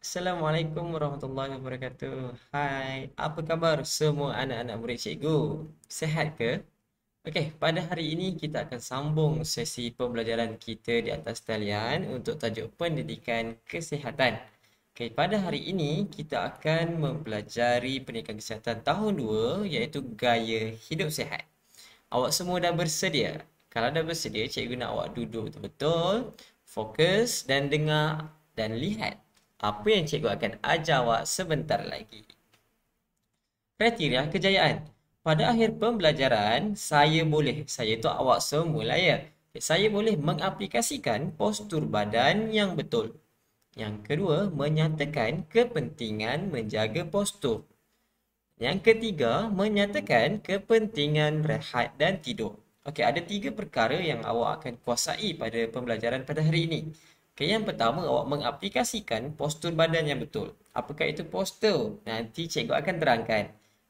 Assalamualaikum warahmatullahi wabarakatuh. Hai, apa kabar semua anak-anak murid cikgu? Sehat ke? Okey, pada hari ini kita akan sambung sesi pembelajaran kita di atas talian untuk tajuk pendidikan kesihatan. Okey, pada hari ini kita akan mempelajari pendidikan kesihatan tahun 2 iaitu gaya hidup sihat. Awak semua dah bersedia? Kalau dah bersedia, cikgu nak awak duduk betul-betul, fokus dan dengar dan lihat apa yang cikgu akan ajar awak sebentar lagi. Kriteria kejayaan. Pada akhir pembelajaran, saya tu awak semua lah ya. Saya boleh mengaplikasikan postur badan yang betul. Yang kedua, menyatakan kepentingan menjaga postur. Yang ketiga, menyatakan kepentingan rehat dan tidur. Okey, ada tiga perkara yang awak akan kuasai pada pembelajaran pada hari ini. Okey, yang pertama, awak mengaplikasikan postur badan yang betul. Apakah itu postur? Nanti cikgu akan terangkan.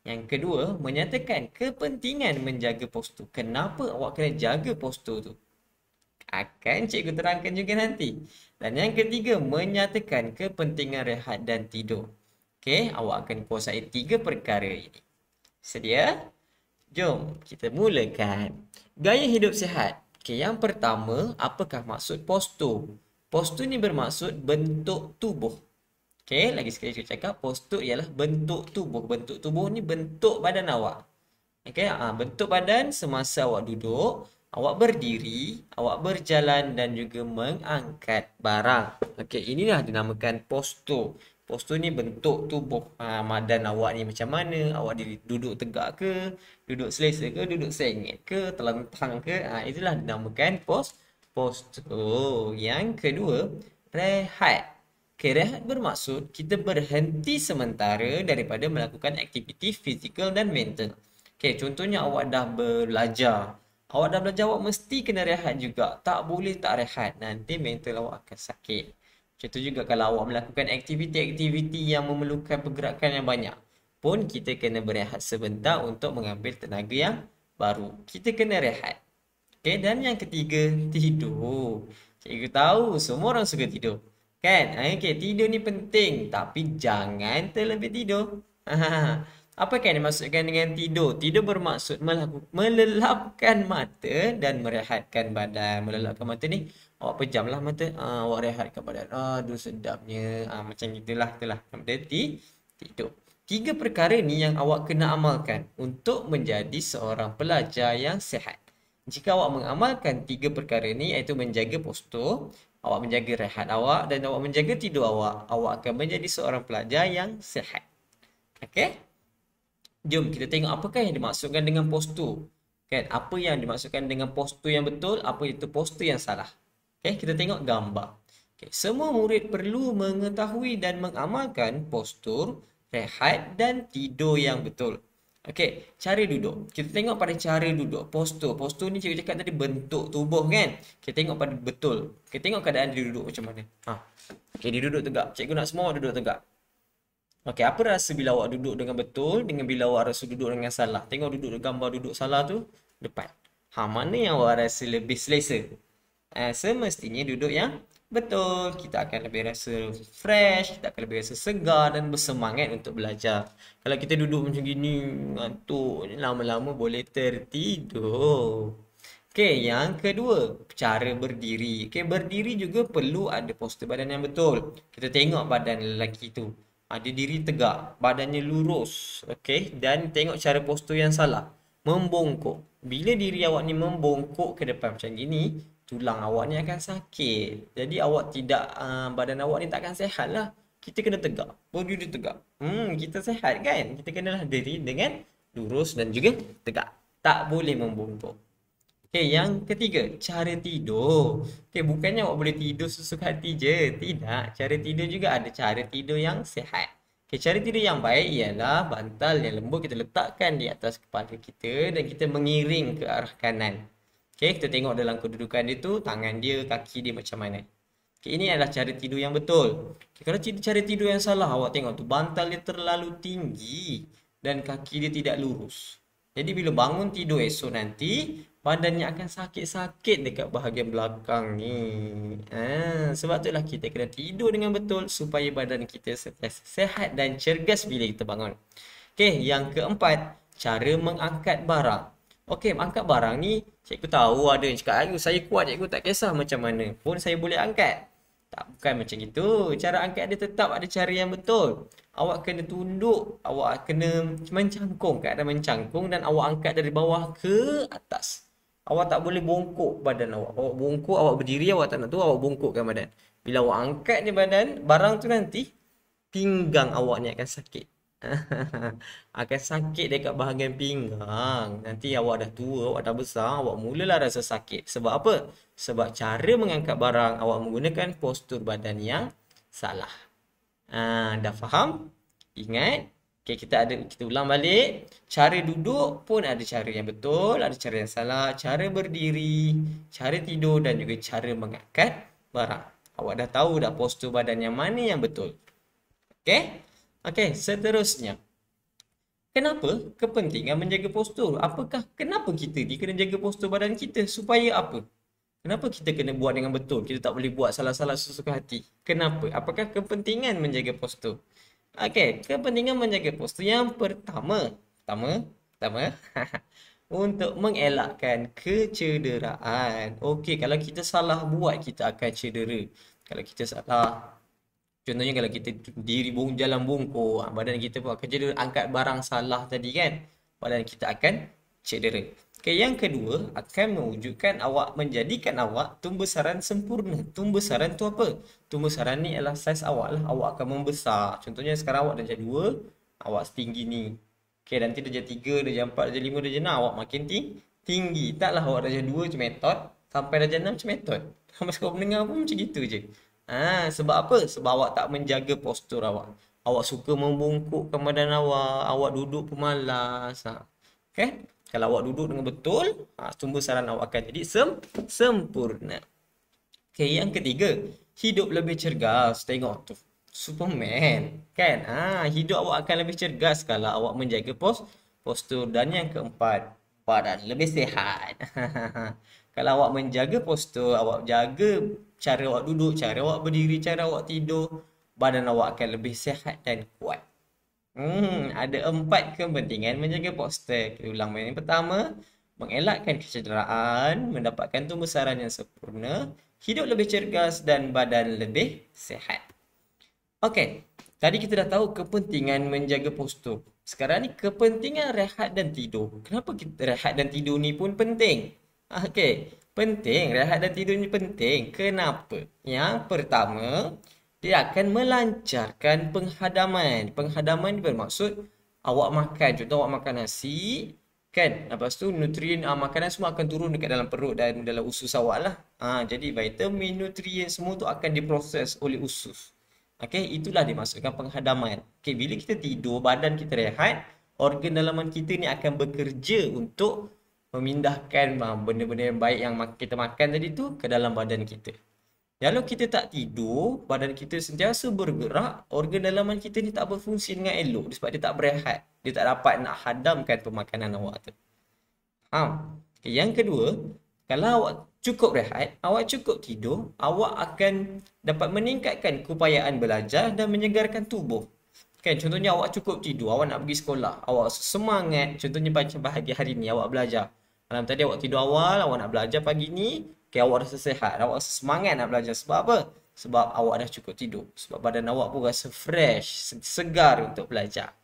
Yang kedua, menyatakan kepentingan menjaga postur. Kenapa awak kena jaga postur tu? Akan cikgu terangkan juga nanti. Dan yang ketiga, menyatakan kepentingan rehat dan tidur. Okey, awak akan kuasai tiga perkara ini. Sedia? Jom kita mulakan. Gaya hidup sihat. Okey, yang pertama, apakah maksud postur? Postur ni bermaksud bentuk tubuh. Okey, lagi sekali saya cakap, postur ialah bentuk tubuh. Bentuk tubuh ni bentuk badan awak. Okey, bentuk badan semasa awak duduk, awak berdiri, awak berjalan dan juga mengangkat barang. Okey, inilah dinamakan postur. Postur ni bentuk tubuh. Badan awak ni macam mana? Awak duduk tegak ke? Duduk selesa ke? Duduk sengit ke? Terlentang ke? Itulah dinamakan postur. Yang kedua, rehat. Okay, rehat bermaksud kita berhenti sementara daripada melakukan aktiviti fizikal dan mental. Okay, contohnya awak dah belajar. Awak mesti kena rehat juga. Tak boleh tak rehat. Nanti mental awak akan sakit. Contoh juga kalau awak melakukan aktiviti-aktiviti yang memerlukan pergerakan yang banyak. Pun kita kena berehat sebentar untuk mengambil tenaga yang baru. Kita kena rehat. Okay, dan yang ketiga, tidur. Cikgu tahu semua orang suka tidur. Kan? Okay, tidur ni penting. Tapi jangan terlebih tidur. Apa yang dimaksudkan dengan tidur? Tidur bermaksud melelapkan mata dan merehatkan badan. Melelapkan mata ni, awak pejamlah mata. Awak rehatkan badan. Aduh, sedapnya. Macam itulah. Benda tidur. Tiga perkara ni yang awak kena amalkan untuk menjadi seorang pelajar yang sihat. Jika awak mengamalkan tiga perkara ni iaitu menjaga postur, awak menjaga rehat awak dan awak menjaga tidur awak, awak akan menjadi seorang pelajar yang sihat. Okey? Jom kita tengok apakah yang dimaksudkan dengan postur. Kan? Apa yang dimaksudkan dengan postur yang betul, apa itu postur yang salah. Okey, kita tengok gambar. Okay. Semua murid perlu mengetahui dan mengamalkan postur, rehat dan tidur yang betul. Okey, cara duduk. Kita tengok pada cara duduk. Postur. Postur ni cikgu cakap tadi bentuk tubuh kan? Kita tengok pada betul. Kita tengok keadaan dia duduk macam mana. Okey, dia duduk tegak. Cikgu nak semua duduk tegak. Okey, apa rasa bila awak duduk dengan betul dengan bila awak rasa duduk dengan salah? Tengok duduk gambar duduk salah tu depan. Mana yang awak rasa lebih selesa? Semestinya duduk yang betul. Kita akan lebih rasa fresh, kita akan lebih rasa segar dan bersemangat untuk belajar. Kalau kita duduk macam gini, ngantuk, lama-lama boleh tertidur. Okey, yang kedua, cara berdiri. Okey, berdiri juga perlu ada postur badan yang betul. Kita tengok badan lelaki tu. Dia diri tegak, badannya lurus. Okey, dan tengok cara postur yang salah. Membongkok. Bila diri awak ni membongkok ke depan macam gini, tulang awak ni akan sakit. Jadi awak tidak, badan awak ni takkan sihat lah. Kita kena tegak. Berdiri tegak. Kita sihat kan? Kita kenalah diri dengan lurus dan juga tegak. Tak boleh membongkok. Okey, yang ketiga, cara tidur. Okey, bukannya awak boleh tidur sesuka hati je. Tidak, cara tidur juga ada cara tidur yang sihat. Okey, cara tidur yang baik ialah bantal yang lembut kita letakkan di atas kepala kita dan kita mengiring ke arah kanan. Okey, kita tengok dalam kedudukan dia tu, tangan dia, kaki dia macam mana. Okey, ini adalah cara tidur yang betul. Okey, kalau cara tidur yang salah, awak tengok tu bantal dia terlalu tinggi dan kaki dia tidak lurus. Jadi bila bangun tidur esok nanti, badannya akan sakit-sakit dekat bahagian belakang ni. Sebab itulah kita kena tidur dengan betul supaya badan kita sentiasa sehat dan cergas bila kita bangun. Okey, yang keempat, cara mengangkat barang. Okey, angkat barang ni cikgu tahu ada yang cakap, "Ayu, saya kuat cikgu, tak kisah macam mana pun saya boleh angkat." Tak, bukan macam itu. Cara angkat dia tetap ada cara yang betul. Awak kena tunduk, awak kena mencangkung, keadaan mencangkung dan awak angkat dari bawah ke atas. Awak tak boleh bongkok badan awak. Awak bongkok, awak berdiri, awak tak nak tu, awak bongkokkan badan. Bila awak angkat ni badan, barang tu nanti pinggang awak ni akan sakit. Akan sakit dekat bahagian pinggang. Nanti awak dah tua, awak dah besar, awak mulalah rasa sakit. Sebab apa? Sebab cara mengangkat barang awak menggunakan postur badan yang salah. Dah faham? Ingat? Okay, kita ulang balik. Cara duduk pun ada cara yang betul, ada cara yang salah, cara berdiri, cara tidur dan juga cara mengangkat barang. Awak dah tahu dah postur badan yang mana yang betul. Okay? Okay, seterusnya. Kenapa kepentingan menjaga postur? Kenapa kita ni kena jaga postur badan kita? Supaya apa? Kenapa kita kena buat dengan betul? Kita tak boleh buat salah-salah sesuka hati. Kenapa? Apakah kepentingan menjaga postur? Okey, kepentingan menjaga postur yang pertama, untuk mengelakkan kecederaan. Okey, kalau kita salah buat, kita akan cedera. Kalau kita salah, contohnya kalau kita diri jalan bungkuk, badan kita pun akan cedera. Angkat barang salah tadi kan, badan kita akan cedera. Okay, yang kedua akan menjadikan awak tumbuh saran sempurna. Tumbuh saran tu apa? Tumbuh saran ni adalah saiz awak lah. Awak akan membesar. Contohnya sekarang awak darjah 2, awak setinggi ni. Okay, nanti darjah 3, darjah 4, darjah 5, darjah 6, awak makin tinggi. Taklah awak darjah 2 macam metot, sampai darjah 6 macam metot. Sampai sekolah mendengar pun macam gitu je. Sebab apa? Sebab awak tak menjaga postur awak. Awak suka membungkukkan badan awak, awak duduk pemalas. Okay? Kalau awak duduk dengan betul, tumbuh saran awak akan jadi sempurna. Okay, yang ketiga, hidup lebih cergas. Tengok tu, Superman. Kan? Hidup awak akan lebih cergas kalau awak menjaga postur. Dan yang keempat, badan lebih sihat. Kalau awak menjaga postur, awak jaga cara awak duduk, cara awak berdiri, cara awak tidur, badan awak akan lebih sihat dan kuat. Ada 4 kepentingan menjaga postur. Kita ulang yang pertama, mengelakkan kecederaan, mendapatkan tumbuh saran yang sempurna, hidup lebih cergas dan badan lebih sihat. Okey, tadi kita dah tahu kepentingan menjaga postur. Sekarang ni kepentingan rehat dan tidur. Kenapa rehat dan tidur ni pun penting? Okey, penting, rehat dan tidur ni penting. Kenapa? Yang pertama, dia akan melancarkan penghadaman. Penghadaman bermaksud awak makan. Contoh awak makan nasi, kan? Lepas tu nutrien makanan semua akan turun dekat dalam perut dan dalam usus awak lah. Jadi vitamin, nutrien semua tu akan diproses oleh usus. Okey, itulah dimaksudkan penghadaman. Okey, bila kita tidur, badan kita rehat, organ dalaman kita ni akan bekerja untuk memindahkan benda-benda yang baik yang kita makan tadi tu ke dalam badan kita. Kalau kita tak tidur, badan kita sentiasa bergerak, organ dalaman kita ni tak berfungsi dengan elok sebab dia tak berehat. Dia tak dapat nak hadamkan pemakanan awak tu. Okay, yang kedua, kalau awak cukup rehat, awak cukup tidur, awak akan dapat meningkatkan keupayaan belajar dan menyegarkan tubuh. Kan, contohnya awak cukup tidur, awak nak pergi sekolah, awak semangat, contohnya macam bahagian hari ni awak belajar. Malam tadi awak tidur awal, awak nak belajar pagi ni, okay, awak rasa sihat, awak rasa semangat nak belajar. Sebab apa? Sebab awak dah cukup tidur. Sebab badan awak pun rasa fresh, segar untuk belajar.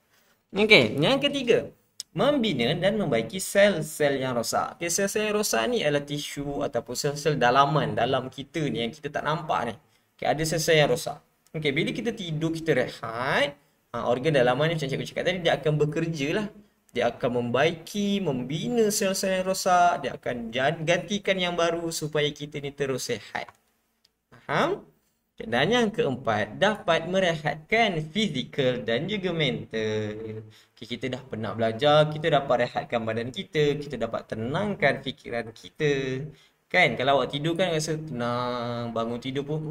Okey, yang ketiga, membina dan membaiki sel-sel yang rosak. Okay, sel-sel yang rosak ni adalah tisu ataupun sel-sel dalaman dalam kita ni yang kita tak nampak ni. Okay, ada sel-sel yang rosak. Okay, bila kita tidur, kita rehat, organ dalaman ni macam cikgu cakap tadi, dia akan bekerja lah. Dia akan membaiki, membina sel-sel yang rosak. Dia akan gantikan yang baru supaya kita ni terus sihat. Faham? Dan yang keempat, dapat merehatkan fizikal dan juga mental. Okay, kita dah penat belajar, kita dapat rehatkan badan kita, kita dapat tenangkan fikiran kita. Kan, kalau awak tidur kan rasa tenang, bangun tidur pun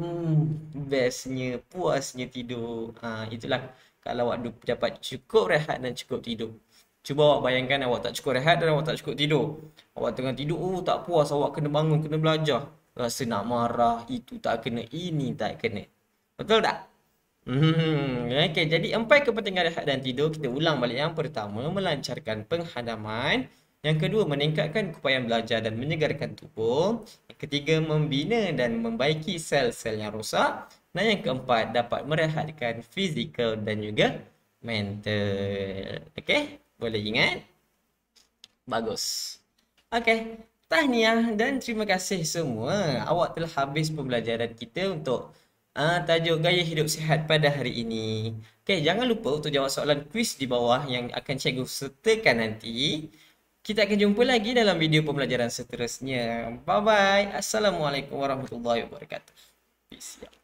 bestnya, puasnya tidur. Itulah kalau awak dapat cukup rehat dan cukup tidur. Cuba awak bayangkan awak tak cukup rehat dan awak tak cukup tidur. Awak tengah tidur, oh tak puas, awak kena bangun, kena belajar. Rasa nak marah, itu tak kena, ini tak kena. Betul tak? Okey, jadi empat kepentingan rehat dan tidur kita ulang balik. Yang pertama, melancarkan penghadaman. Yang kedua, meningkatkan keupayaan belajar dan menyegarkan tubuh. Yang ketiga, membina dan membaiki sel-sel yang rosak. Dan yang keempat, dapat merehatkan fizikal dan juga mental. Okey, boleh ingat? Bagus. Okey, tahniah dan terima kasih semua. Awak telah habis pembelajaran kita untuk tajuk gaya hidup sihat pada hari ini. Okey, jangan lupa untuk jawab soalan kuis di bawah yang akan cikgu sertakan nanti. Kita akan jumpa lagi dalam video pembelajaran seterusnya. Bye bye. Assalamualaikum warahmatullahi wabarakatuh. Peace.